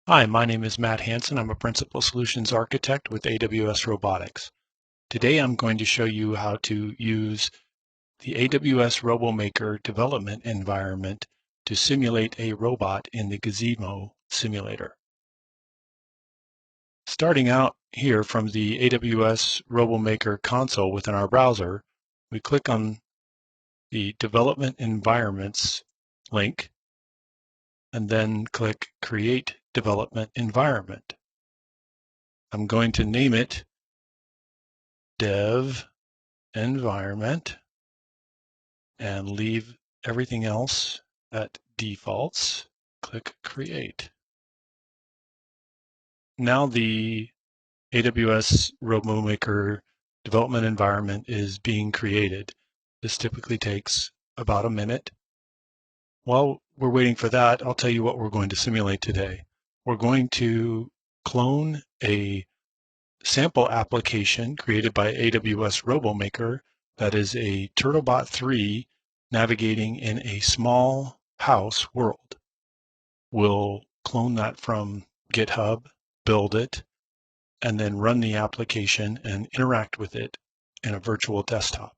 Hi, my name is Matt Hansen. I'm a Principal Solutions Architect with AWS Robotics. Today I'm going to show you how to use the AWS RoboMaker development environment to simulate a robot in the Gazebo simulator. Starting out here from the AWS RoboMaker console within our browser, we click on the Development Environments link and then click Create Development Environment. I'm going to name it Dev Environment and leave everything else at defaults. Click Create. Now the AWS RoboMaker development environment is being created. This typically takes about a minute. While we're waiting for that, I'll tell you what we're going to simulate today. We're going to clone a sample application created by AWS RoboMaker that is a Turtlebot 3 navigating in a small house world. We'll clone that from GitHub, build it, and then run the application and interact with it in a virtual desktop.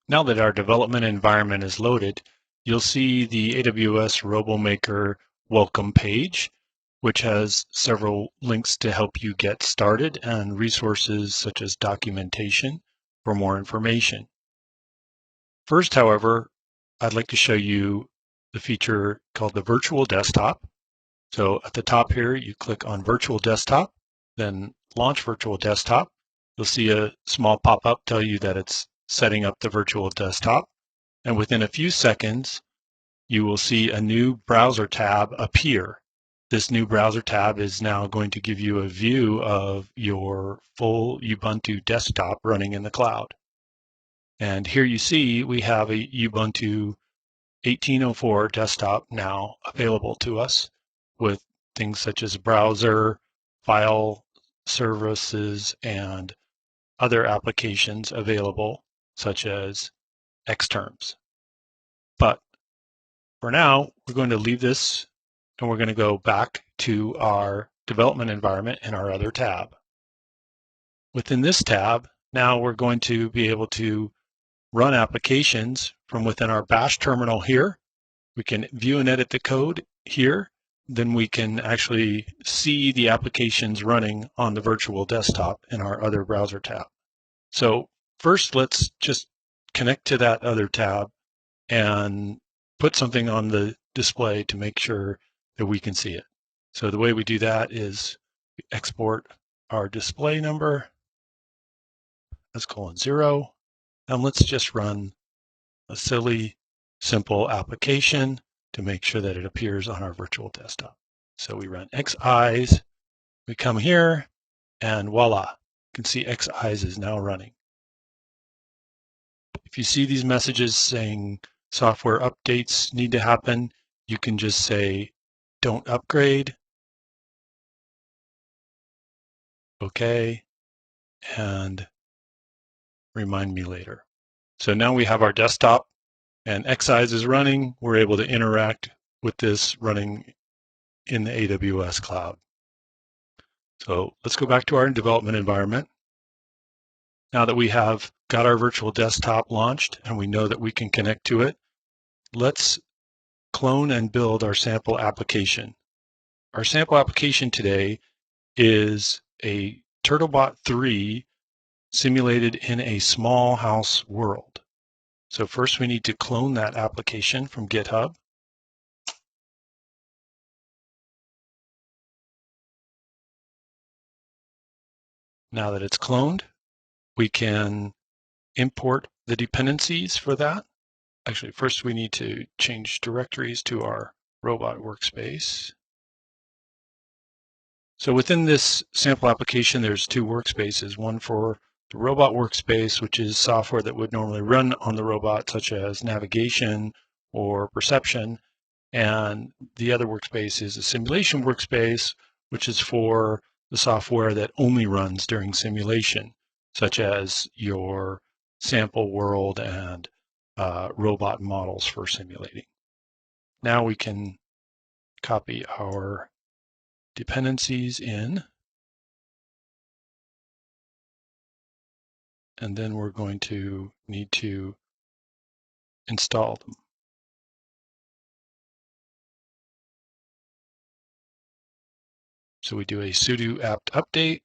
Now that our development environment is loaded, you'll see the AWS RoboMaker welcome page, which has several links to help you get started and resources such as documentation for more information. First, however, I'd like to show you the feature called the virtual desktop. So at the top here, you click on virtual desktop, then launch virtual desktop. You'll see a small pop-up tell you that it's setting up the virtual desktop. And within a few seconds, you will see a new browser tab appear. This new browser tab is now going to give you a view of your full Ubuntu desktop running in the cloud. And here you see we have a Ubuntu 1804 desktop now available to us with things such as browser, file services, and other applications available, such as Xterms. But for now, we're going to leave this and we're going to go back to our development environment in our other tab. Within this tab, now we're going to be able to run applications from within our Bash terminal here. We can view and edit the code here. Then we can actually see the applications running on the virtual desktop in our other browser tab. So first, let's just connect to that other tab and put something on the display to make sure that we can see it. So the way we do that is we export our display number as :0, and let's just run a silly, simple application to make sure that it appears on our virtual desktop. So we run xeyes, we come here, and voila, you can see xeyes is now running. If you see these messages saying software updates need to happen, you can just say, don't upgrade, okay, and remind me later. So now we have our desktop and xeyes is running. We're able to interact with this running in the AWS cloud. So let's go back to our development environment. Now that we have got our virtual desktop launched and we know that we can connect to it, let's clone and build our sample application. Our sample application today is a Turtlebot 3 simulated in a small house world. So first we need to clone that application from GitHub. Now that it's cloned, we can import the dependencies for that. Actually, first we need to change directories to our robot workspace. So within this sample application, there's two workspaces, one for the robot workspace, which is software that would normally run on the robot, such as navigation or perception. And the other workspace is a simulation workspace, which is for the software that only runs during simulation, such as your sample world and robot models for simulating. Now we can copy our dependencies in, and then we're going to need to install them. So we do a sudo apt update,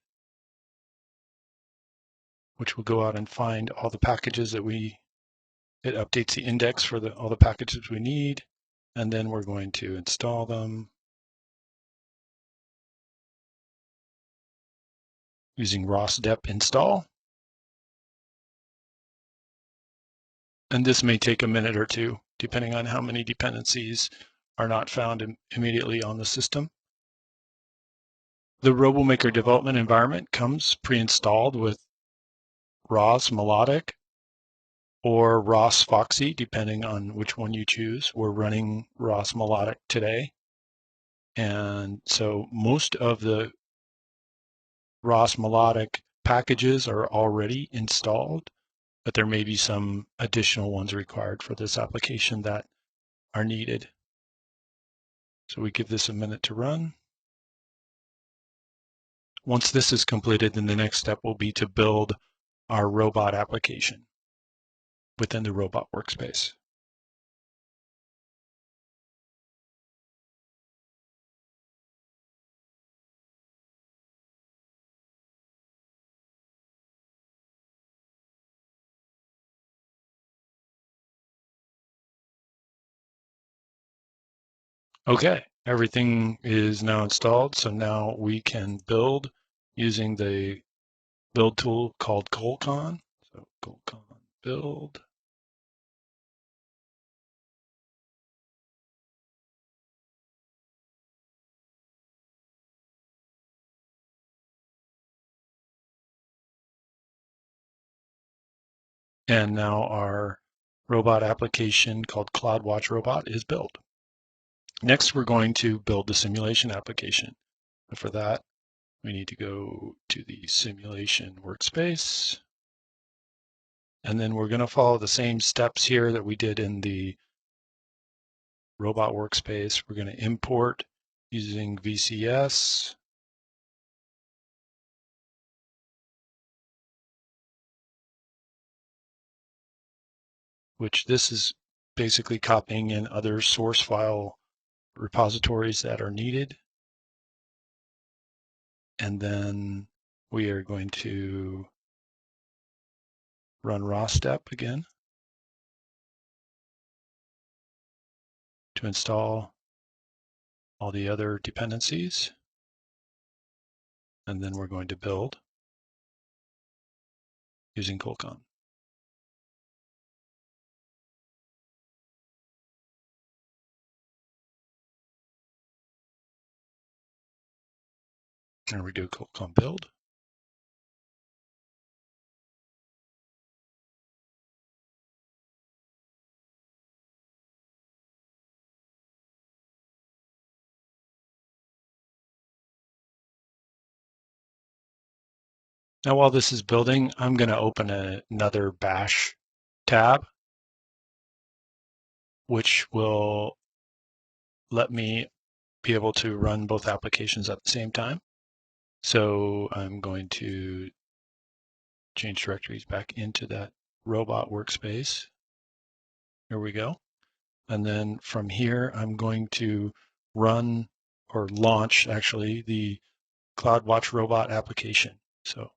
which will go out and find all the packages that it updates the index for all the packages we need, and then we're going to install them using rosdep install. And this may take a minute or two, depending on how many dependencies are not found immediately on the system. The RoboMaker development environment comes pre-installed with ROS Melodic or ROS Foxy, depending on which one you choose. We're running ROS Melodic today. And so most of the ROS Melodic packages are already installed, but there may be some additional ones required for this application that are needed. So we give this a minute to run. Once this is completed, then the next step will be to build our robot application within the robot workspace. Okay, everything is now installed, so now we can build using the build tool called Colcon. So Colcon build. And now our robot application called CloudWatch Robot is built. Next, we're going to build the simulation application. But for that, we need to go to the simulation workspace. And then we're going to follow the same steps here that we did in the robot workspace. We're going to import using VCS. Which this is basically copying in other source file repositories that are needed. And then we are going to run rosdep again to install all the other dependencies. And then we're going to build using Colcon. And we do Colcon build. Now, while this is building, I'm going to open another Bash tab, which will let me be able to run both applications at the same time. So I'm going to change directories back into that robot workspace. Here we go. And then from here, I'm going to run or launch actually the CloudWatch Robot application. So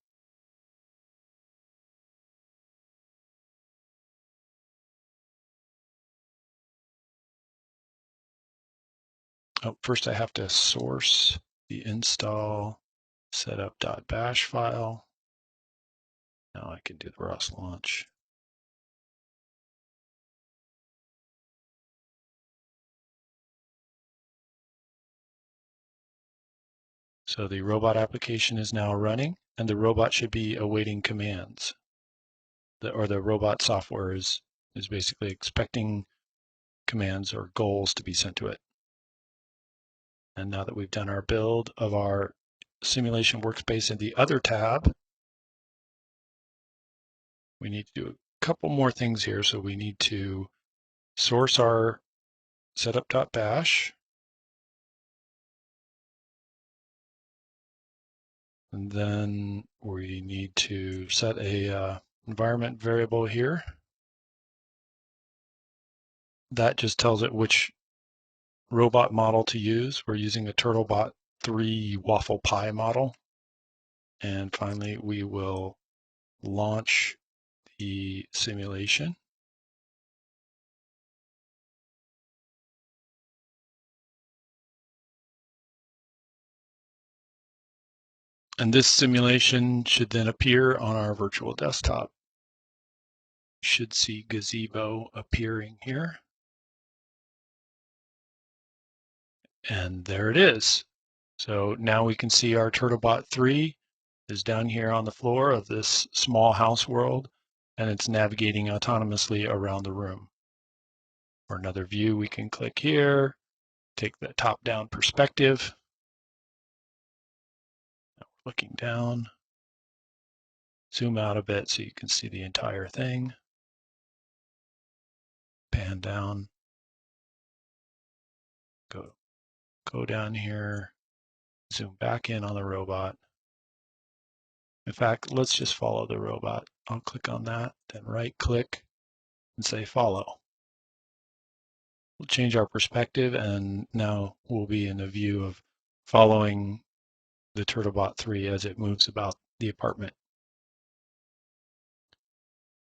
first I have to source the install setup.bash file. Now I can do the ROS launch. So the robot application is now running, and the robot should be awaiting commands. The robot software is basically expecting commands or goals to be sent to it. And now that we've done our build of our simulation workspace in the other tab, we need to do a couple more things here. So we need to source our setup.bash. And then we need to set a environment variable here. That just tells it which robot model to use. We're using a TurtleBot 3 waffle pie model. And finally, we will launch the simulation. And this simulation should then appear on our virtual desktop. You should see Gazebo appearing here. And there it is. So now we can see our TurtleBot 3 is down here on the floor of this small house world, and it's navigating autonomously around the room. For another view, we can click here, take the top-down perspective. Looking down, zoom out a bit so you can see the entire thing. Pan down, go down here, zoom back in on the robot. In fact, let's just follow the robot. I'll click on that, then right click and say follow. We'll change our perspective, and now we'll be in a view of following the TurtleBot 3 as it moves about the apartment.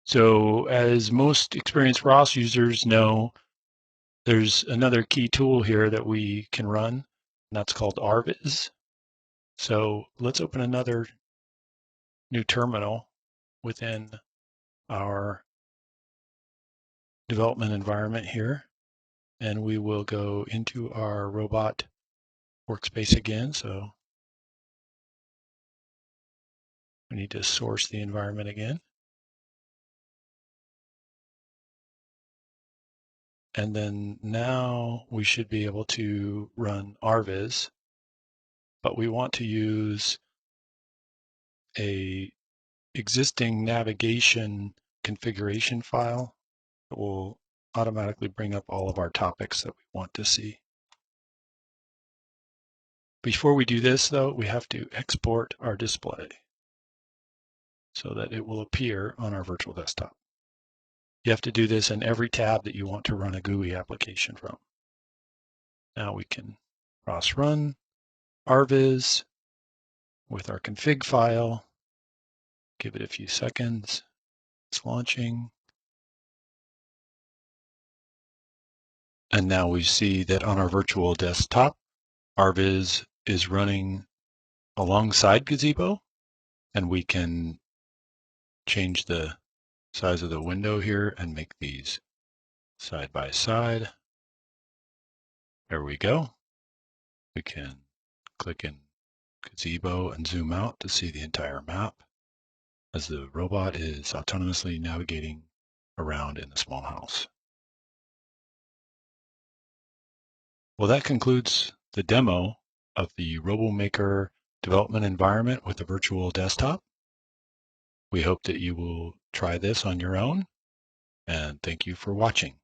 So as most experienced ROS users know, there's another key tool here that we can run, and that's called RViz. So let's open another new terminal within our development environment here, and we will go into our robot workspace again. So we need to source the environment again. And then now we should be able to run RViz, but we want to use a existing navigation configuration file that will automatically bring up all of our topics that we want to see. Before we do this, though, we have to export our display so that it will appear on our virtual desktop. You have to do this in every tab that you want to run a GUI application from. Now we can cross-run RViz with our config file. Give it a few seconds. It's launching. And now we see that on our virtual desktop, RViz is running alongside Gazebo, and we can change the size of the window here and make these side by side. There we go. We can click in Gazebo and zoom out to see the entire map as the robot is autonomously navigating around in the small house. Well, that concludes the demo of the RoboMaker development environment with a virtual desktop. We hope that you will try this on your own, and thank you for watching.